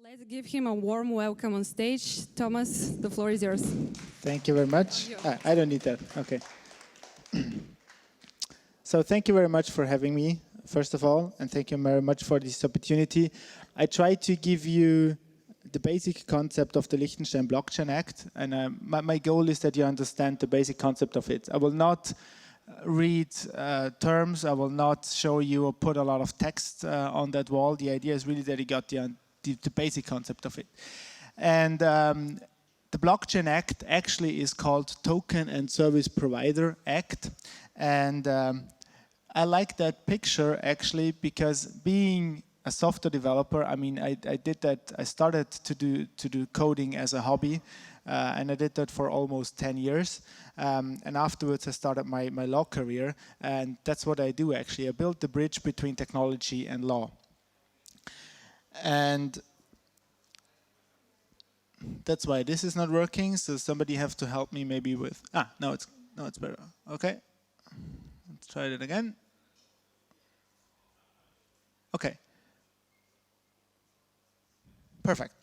Let's give him a warm welcome on stage. Thomas, the floor is yours. Thank you very much. I don't need that. Okay. So thank you very much for having me, first of all, and thank you very much for this opportunity. I try to give you the basic concept of the Liechtenstein Blockchain Act, and my goal is that you understand the basic concept of it. I will not read terms, I will not show you or put a lot of text on that wall. The idea is really that you got the basic concept of it. And the Blockchain Act actually is called Token and Service Provider Act. And I like that picture actually because being a software developer, I mean, I did that, I started to do coding as a hobby. And I did that for almost 10 years. And afterwards I started my law career. And that's what I do actually. I built the bridge between technology and law. And that's why this is not working. So somebody have to help me maybe with, no it's better. Okay, let's try it again. Okay, perfect.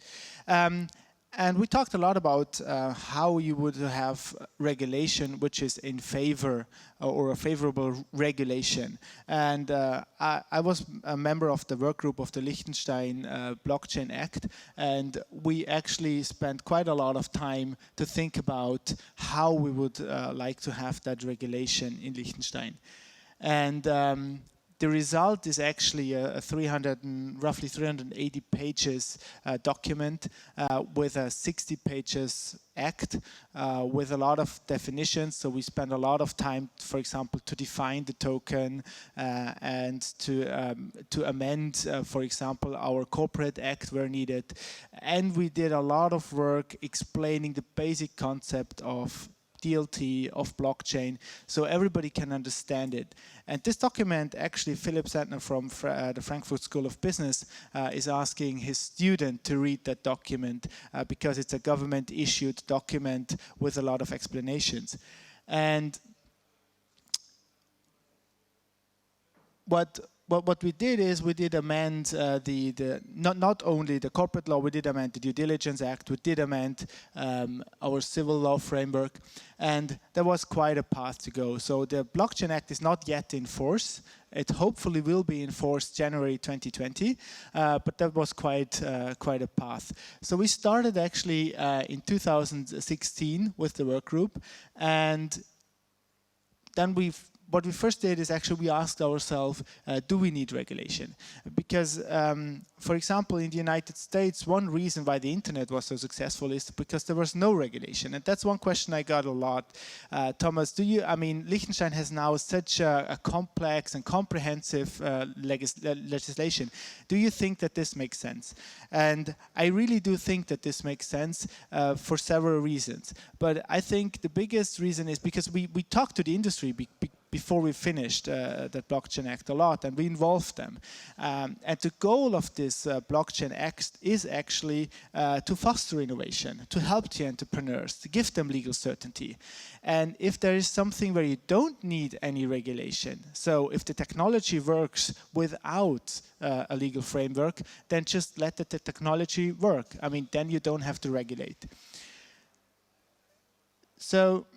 And we talked a lot about how you would have regulation which is in favor or a favorable regulation. And I was a member of the work group of the Liechtenstein Blockchain Act, and we actually spent quite a lot of time to think about how we would like to have that regulation in Liechtenstein. And the result is actually a roughly 380 pages document with a 60 pages act with a lot of definitions. So we spend a lot of time, for example, to define the token and to amend, for example, our corporate act where needed. And we did a lot of work explaining the basic concept of DLT, of blockchain, so everybody can understand it. And this document, actually, Philip Santner from the Frankfurt School of Business is asking his student to read that document because it's a government-issued document with a lot of explanations. And what we did is we did amend not only the corporate law, we did amend the Due Diligence Act, we did amend our civil law framework, and there was quite a path to go. So the Blockchain Act is not yet in force. It hopefully will be enforced January 2020, but that was quite a path. So we started actually in 2016 with the work group, and then what we first did is actually we asked ourselves, do we need regulation? Because, for example, in the United States, one reason why the internet was so successful is because there was no regulation. And that's one question I got a lot. Thomas, I mean, Liechtenstein has now such a complex and comprehensive legislation. Do you think that this makes sense? And I really do think that this makes sense for several reasons. But I think the biggest reason is because we talked to the industry before we finished that Blockchain Act a lot, and we involved them. And the goal of this Blockchain Act is actually to foster innovation, to help the entrepreneurs, to give them legal certainty. And if there is something where you don't need any regulation, so if the technology works without a legal framework, then just let the technology work. I mean, then you don't have to regulate. So,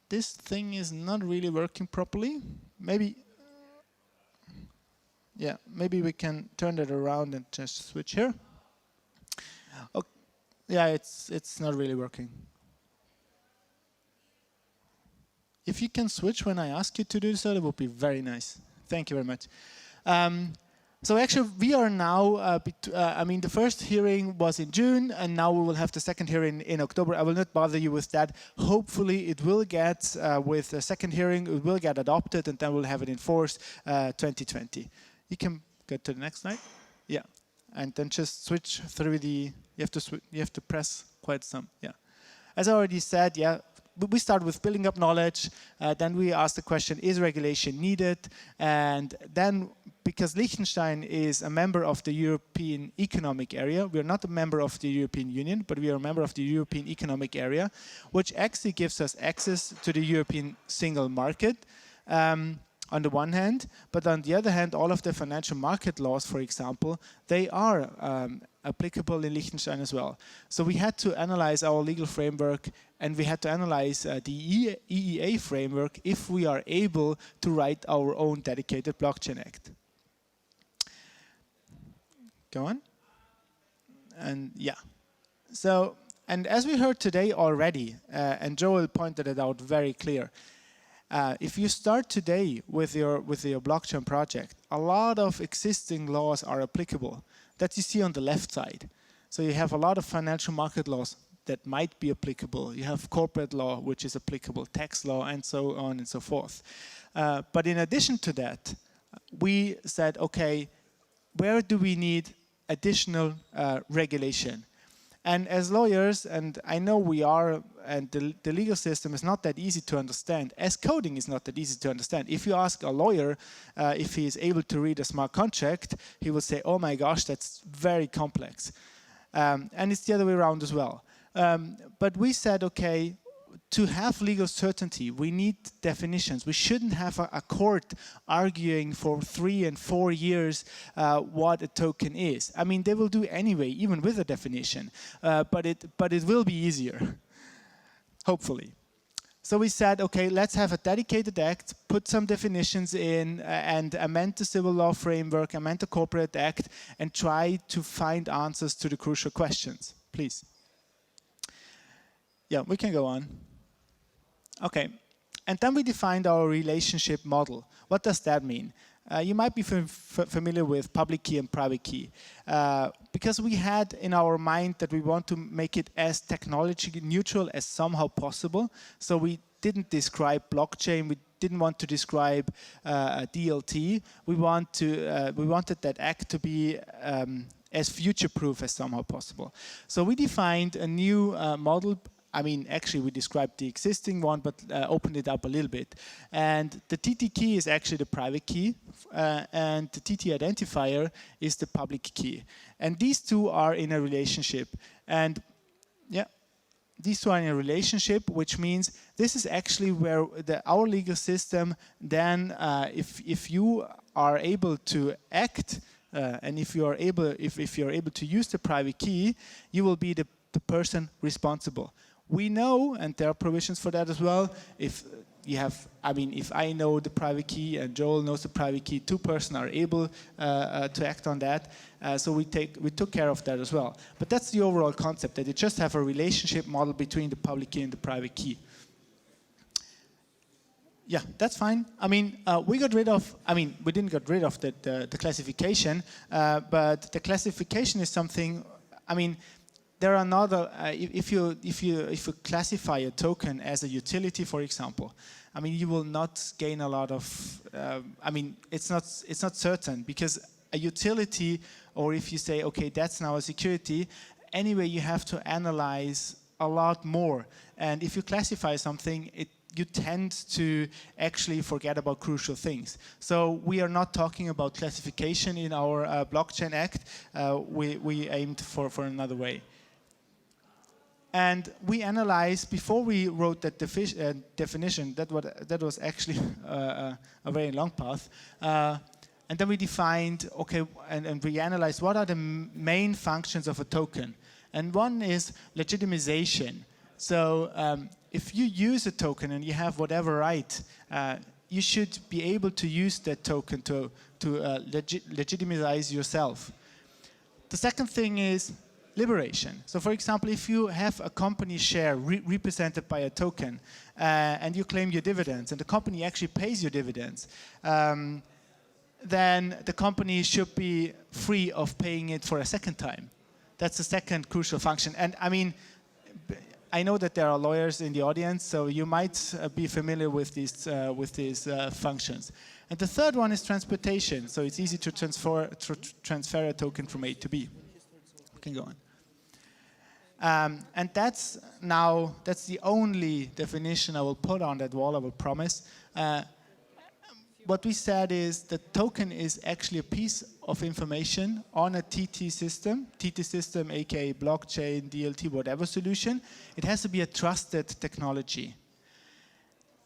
this thing is not really working properly. Maybe we can turn it around and just switch here. Okay. Yeah, it's not really working. If you can switch when I ask you to do so, that would be very nice. Thank you very much. So actually, we are now, I mean, the first hearing was in June, and now we will have the second hearing in October. I will not bother you with that. Hopefully, it will get, with the second hearing, it will get adopted, and then we'll have it in force 2020. You can go to the next slide. Yeah, and then just switch through you have to press quite some, yeah. As I already said, yeah, we start with building up knowledge, then we ask the question, is regulation needed? And then, because Liechtenstein is a member of the European Economic Area, we are not a member of the European Union, but we are a member of the European Economic Area, which actually gives us access to the European single market. on the one hand, but on the other hand, all of the financial market laws, for example, they are applicable in Liechtenstein as well. So we had to analyze our legal framework, and we had to analyze the EEA framework if we are able to write our own dedicated blockchain act. Go on. And yeah. So, and as we heard today already, and Joel pointed it out very clear, if you start today with your blockchain project, a lot of existing laws are applicable that you see on the left side. So you have a lot of financial market laws that might be applicable. You have corporate law, which is applicable, tax law, and so on and so forth. But in addition to that, we said, okay, where do we need additional regulation? And as lawyers, and I know we are, and the legal system is not that easy to understand, as coding is not that easy to understand. If you ask a lawyer if he is able to read a smart contract, he will say, oh my gosh, that's very complex. And it's the other way around as well. But we said, okay, to have legal certainty, we need definitions. We shouldn't have a court arguing for 3 and 4 years what a token is. I mean, they will do anyway, even with a definition, but it will be easier, hopefully. So we said, okay, let's have a dedicated act, put some definitions in, and amend the civil law framework, amend the corporate act, and try to find answers to the crucial questions. Please. Yeah, we can go on. Okay, and then we defined our relationship model. What does that mean? You might be familiar with public key and private key, because we had in our mind that we want to make it as technology neutral as somehow possible. So we didn't describe blockchain. We didn't want to describe DLT. We wanted that act to be as future-proof as somehow possible. So we defined a new model. I mean, actually, we described the existing one, but opened it up a little bit. And the TT key is actually the private key, and the TT identifier is the public key. And these two are in a relationship. And yeah, these two are in a relationship, which means this is actually where our legal system then, if you are able to act, and if you're able to use the private key, you will be the person responsible. We know, and there are provisions for that as well, if you have, I mean, if I know the private key and Joel knows the private key, 2 persons are able to act on that. So we took care of that as well. But that's the overall concept, that you just have a relationship model between the public key and the private key. Yeah, that's fine. I mean, we didn't get rid of the classification, but the classification is something, I mean, there are another, if you classify a token as a utility, for example, I mean, you will not gain a lot of, I mean, it's not certain, because a utility, or if you say, okay, that's now a security, anyway, you have to analyze a lot more. And if you classify something, you tend to actually forget about crucial things. So we are not talking about classification in our Blockchain Act. We aimed for another way. And we analyzed, before we wrote that definition, that was actually a very long path. And then we defined, okay, and we analyzed what are the main functions of a token. And one is legitimization. So if you use a token and you have whatever right, you should be able to use that token to legitimize yourself. The second thing is liberation. So for example, if you have a company share represented by a token and you claim your dividends and the company actually pays your dividends, then the company should be free of paying it for a second time. That's the second crucial function. And I mean, I know that there are lawyers in the audience, so you might be familiar with these functions. And the third one is transportation. So it's easy to transfer a token from A to B. We can go on. And that's the only definition I will put on that wall, I will promise. What we said is the token is actually a piece of information on a TT system, aka blockchain, DLT, whatever solution. It has to be a trusted technology.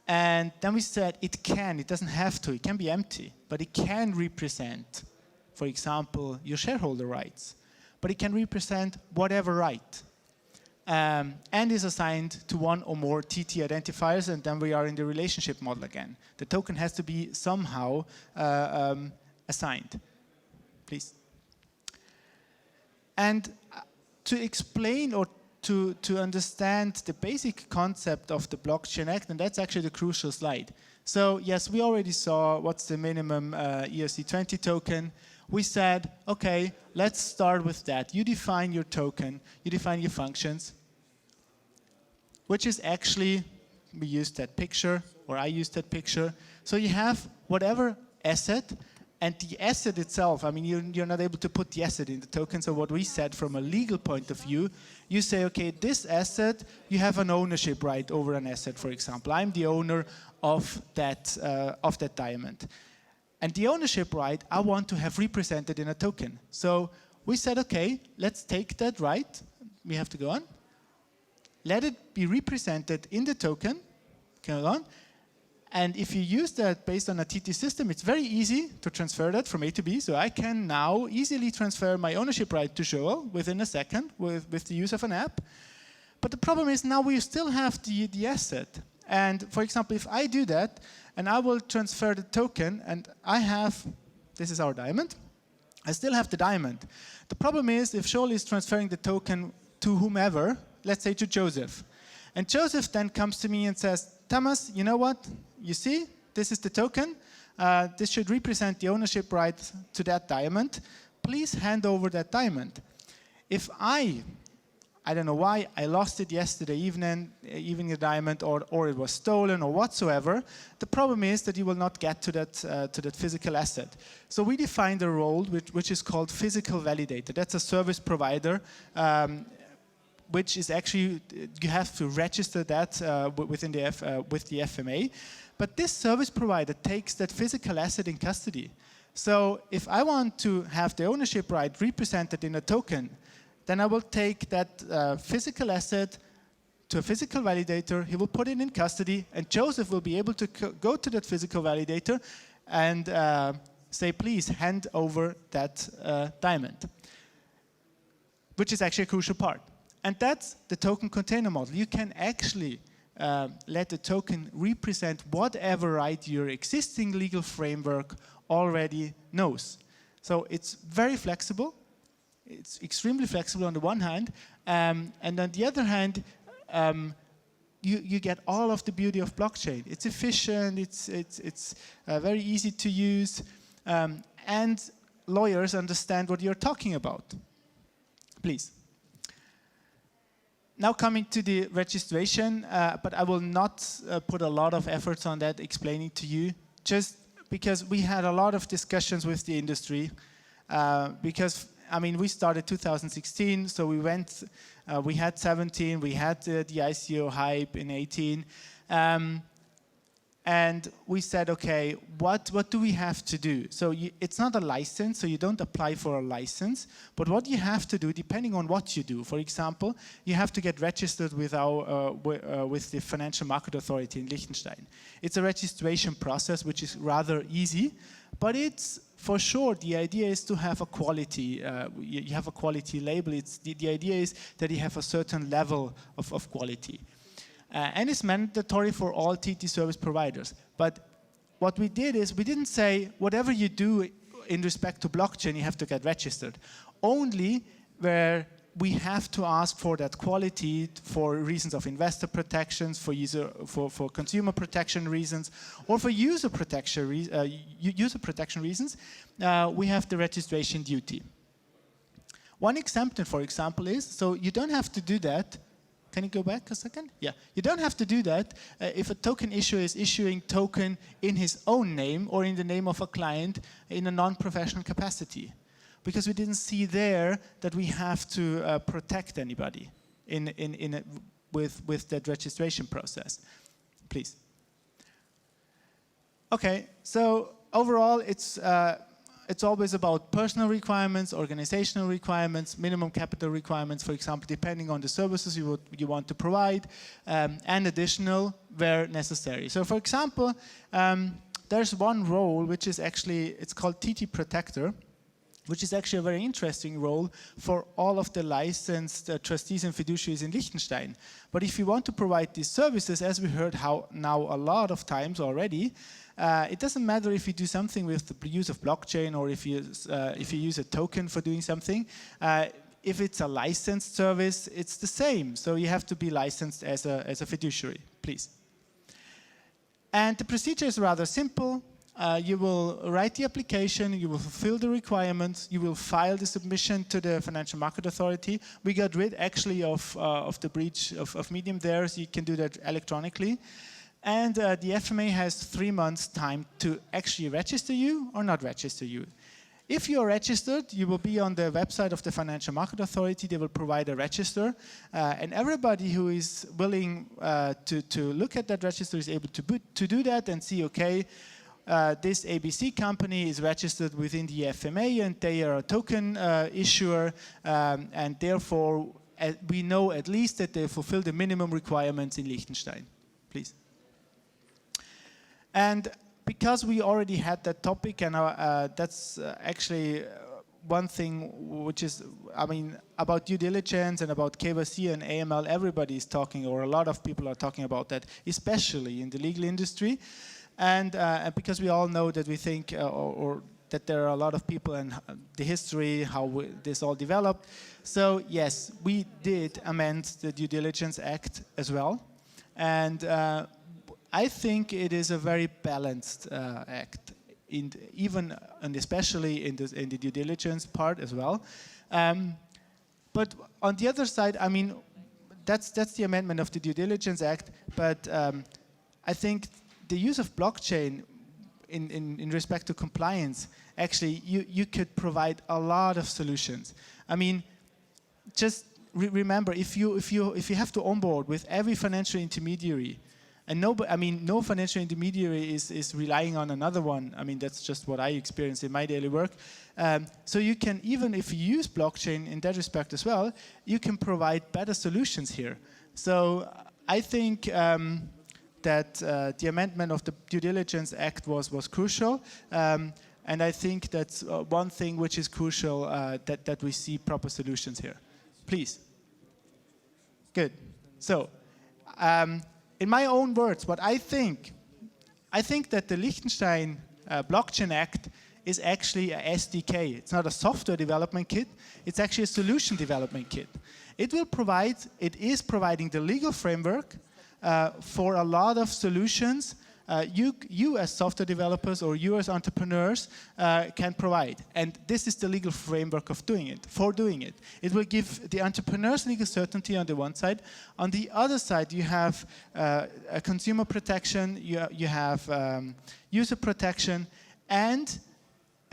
And then we said it doesn't have to, it can be empty, but it can represent, for example, your shareholder rights, but it can represent whatever right. And is assigned to one or more TT identifiers, and then we are in the relationship model again. The token has to be somehow assigned. Please. And to explain or to understand the basic concept of the Blockchain Act, and that's actually the crucial slide. So yes, we already saw what's the minimum ERC20 token. We said, okay, let's start with that. You define your token, you define your functions, which is actually, we used that picture, or I used that picture. So you have whatever asset, and the asset itself, I mean, you're not able to put the asset in the token, so what we said from a legal point of view, you say, okay, this asset, you have an ownership right over an asset, for example. I'm the owner of that diamond. And the ownership right, I want to have represented in a token. So we said, okay, let's take that right, we have to go on. Let it be represented in the token, go on. And if you use that based on a TT system, it's very easy to transfer that from A to B. So I can now easily transfer my ownership right to Joel within a second with the use of an app. But the problem is now we still have the asset. And for example, if I do that, and I will transfer the token, and I have, this is our diamond, I still have the diamond. The problem is if Joel is transferring the token to whomever, let's say to Joseph. And Joseph then comes to me and says, Thomas, you know what? You see, this is the token. This should represent the ownership right to that diamond. Please hand over that diamond. If I don't know why, I lost it yesterday evening the diamond, or it was stolen or whatsoever, the problem is that you will not get to that physical asset. So we defined a role which is called physical validator. That's a service provider which is actually, you have to register that within with the FMA. But this service provider takes that physical asset in custody. So if I want to have the ownership right represented in a token, then I will take that physical asset to a physical validator, he will put it in custody, and Joseph will be able to go to that physical validator and say, please hand over that diamond, which is actually a crucial part. And that's the token container model. You can actually let the token represent whatever right your existing legal framework already knows. So it's very flexible. It's extremely flexible on the one hand, and on the other hand, you get all of the beauty of blockchain. It's efficient, it's very easy to use, and lawyers understand what you're talking about. Please. Now coming to the registration, but I will not put a lot of efforts on that explaining to you, just because we had a lot of discussions with the industry, because I mean, we started 2016, so we went, we had 17, we had the ICO hype in 18, and we said, okay, what do we have to do? So it's not a license, so you don't apply for a license, but what you have to do, depending on what you do, for example, you have to get registered with the Financial Market Authority in Liechtenstein. It's a registration process, which is rather easy, but it's, for sure, the idea is to have a quality, you have a quality label. The idea is that you have a certain level of quality. And it's mandatory for all TT service providers. But what we did is, we didn't say, whatever you do in respect to blockchain, you have to get registered. Only where we have to ask for that quality for reasons of investor protections, for consumer protection reasons, or for user protection reasons, we have the registration duty. One exemption, for example, is, so you don't have to do that. Can you go back a second? Yeah, you don't have to do that if a token issuer is issuing token in his own name or in the name of a client in a non-professional capacity. Because we didn't see there that we have to protect anybody with that registration process. Please. Okay, so overall it's always about personal requirements, organizational requirements, minimum capital requirements, for example, depending on the services you want to provide, and additional, where necessary. So for example, there's one role which is actually, it's called TT Protector, which is actually a very interesting role for all of the licensed trustees and fiduciaries in Liechtenstein. But if you want to provide these services, as we heard how now a lot of times already, it doesn't matter if you do something with the use of blockchain or if you use a token for doing something. If it's a licensed service, it's the same. So you have to be licensed as a fiduciary, please. And the procedure is rather simple. You will write the application, you will fulfill the requirements, you will file the submission to the Financial Market Authority. We got rid actually of the breach of medium there, so you can do that electronically. And the FMA has 3 months time to actually register you or not register you. If you are registered, you will be on the website of the Financial Market Authority. They will provide a register. And everybody who is willing to look at that register is able to do that and see, okay, this ABC company is registered within the FMA and they are a token issuer. And therefore, we know at least that they fulfill the minimum requirements in Liechtenstein. Please. And because we already had that topic, and that's actually one thing which is, I mean, about due diligence and about KYC and AML, everybody is talking, or a lot of people are talking about that, especially in the legal industry. And because we all know that we think, or that there are a lot of people and the history, how this all developed. So yes, we did amend the Due Diligence Act as well. And I think it is a very balanced act, even and especially in the due diligence part as well. But on the other side, I mean, that's the amendment of the Due Diligence Act. But I think the use of blockchain in respect to compliance, actually, you could provide a lot of solutions. I mean, just remember, if you have to onboard with every financial intermediary. And no financial intermediary is relying on another one. I mean, that's just what I experience in my daily work. So you can, even if you use blockchain in that respect as well, you can provide better solutions here. So I think that the amendment of the Due Diligence Act was crucial. And I think that's one thing which is crucial, that we see proper solutions here. Please. Good. So, in my own words, what I think that the Liechtenstein Blockchain Act is actually a SDK. It's not a software development kit, it's actually a solution development kit. It is providing the legal framework for a lot of solutions you as software developers or you as entrepreneurs can provide. And this is the legal framework of doing it. It will give the entrepreneurs legal certainty on the one side. On the other side, you have a consumer protection, you have user protection, and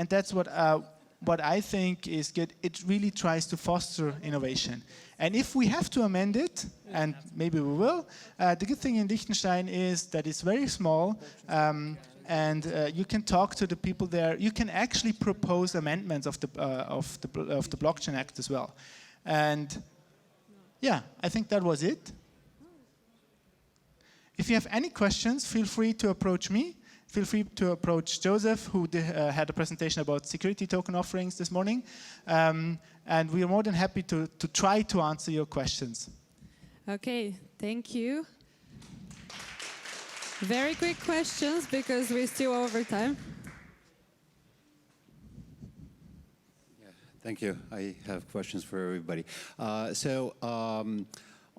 that's what I think is good. It really tries to foster innovation. And if we have to amend it, and maybe we will, the good thing in Liechtenstein is that it's very small, and you can talk to the people there. You can actually propose amendments of the Blockchain Act as well. And yeah, I think that was it. If you have any questions, feel free to approach me. Feel free to approach Joseph, who had a presentation about security token offerings this morning. And we are more than happy to try to answer your questions. Okay, thank you. Very quick questions, because we're still over time. Yeah, thank you. I have questions for everybody.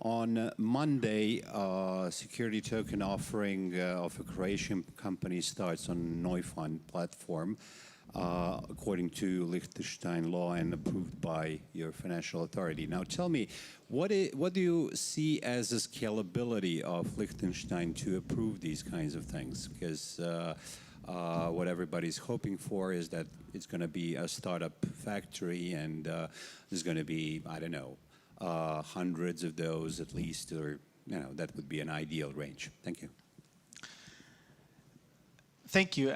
On Monday, security token offering of a Croatian company starts on Neufund platform, according to Liechtenstein law and approved by your financial authority. Now tell me, what do you see as the scalability of Liechtenstein to approve these kinds of things? Because what everybody's hoping for is that it's going to be a startup factory and there's going to be, I don't know, hundreds of those at least, or that would be an ideal range. Thank you. Thank you.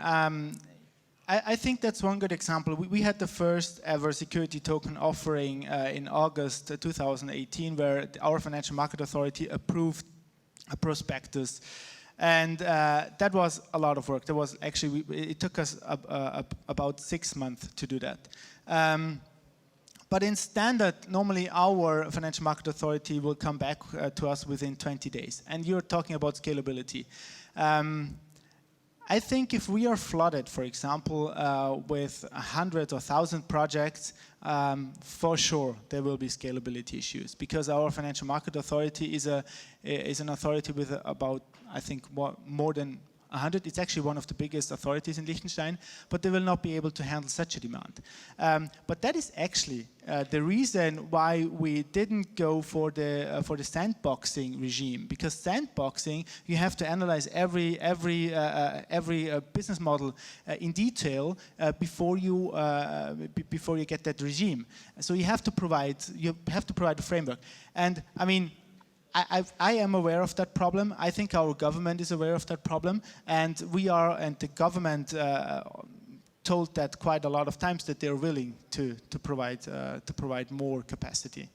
I think that's one good example. We had the first ever security token offering in August 2018, where our Financial Market Authority approved a prospectus And that was a lot of work. That was actually, it took us about 6 months to do that. But in standard, normally our financial market authority will come back to us within 20 days. And you're talking about scalability. I think if we are flooded, for example, with 100 or 1,000 projects, for sure there will be scalability issues, because our financial market authority is an authority with about, I think, more than 100. It's actually one of the biggest authorities in Liechtenstein, but they will not be able to handle such a demand. But that is actually the reason why we didn't go for the sandboxing regime, because sandboxing, you have to analyze every business model in detail before you get that regime. So you have to provide a framework. And I mean, I am aware of that problem. I think our government is aware of that problem, and the government told that quite a lot of times, that they're willing to provide more capacity.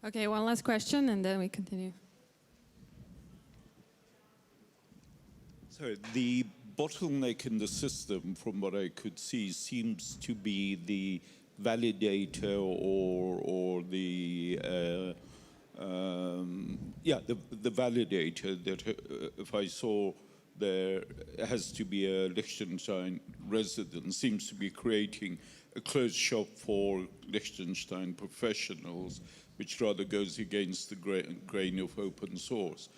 Okay, one last question, and then we continue. So the bottleneck in the system, from what I could see, seems to be the validator or the validator that if I saw there has to be a Liechtenstein resident, seems to be creating a closed shop for Liechtenstein professionals, which rather goes against the grain of open source.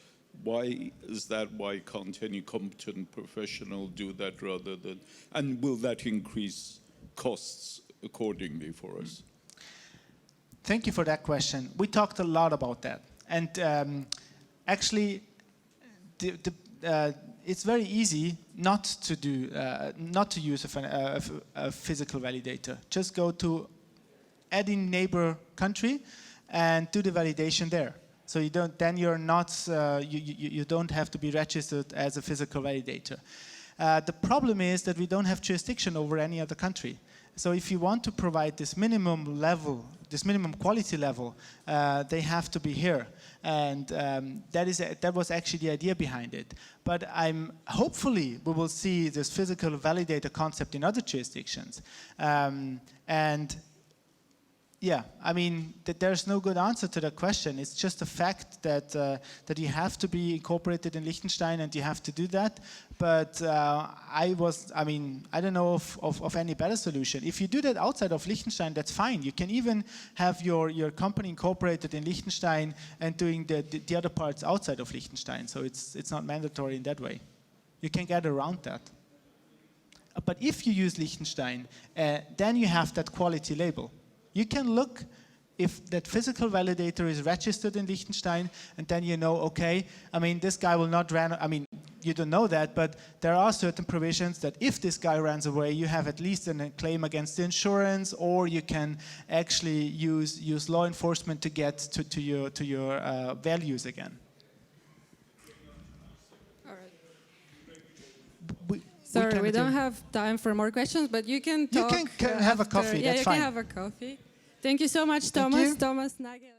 Why is that? Why can't any competent professional do that rather than, and will that increase costs accordingly for us? Thank you for that question. We talked a lot about that, and actually, it's very easy not to use a physical validator. Just go to any neighbor country and do the validation there. So you don't have to be registered as a physical validator. The problem is that we don't have jurisdiction over any other country. So if you want to provide this minimum level, this minimum quality level, they have to be here. And that was actually the idea behind it. But hopefully we will see this physical validator concept in other jurisdictions. And yeah, I mean, there's no good answer to that question. It's just a fact that you have to be incorporated in Liechtenstein and you have to do that. But I don't know of any better solution. If you do that outside of Liechtenstein, that's fine. You can even have your company incorporated in Liechtenstein and doing the other parts outside of Liechtenstein. So it's not mandatory in that way. You can get around that. But if you use Liechtenstein, then you have that quality label. You can look if that physical validator is registered in Liechtenstein, and then you know, okay, I mean, this guy will not run, I mean, you don't know that, but there are certain provisions that if this guy runs away, you have at least a claim against the insurance, or you can actually use law enforcement to get to your values again. All right. Sorry, we don't have time for more questions, but you can talk. You can have a coffee, that's fine. Yeah, you can have a coffee. Thank you so much, Thomas. Thomas Nägele.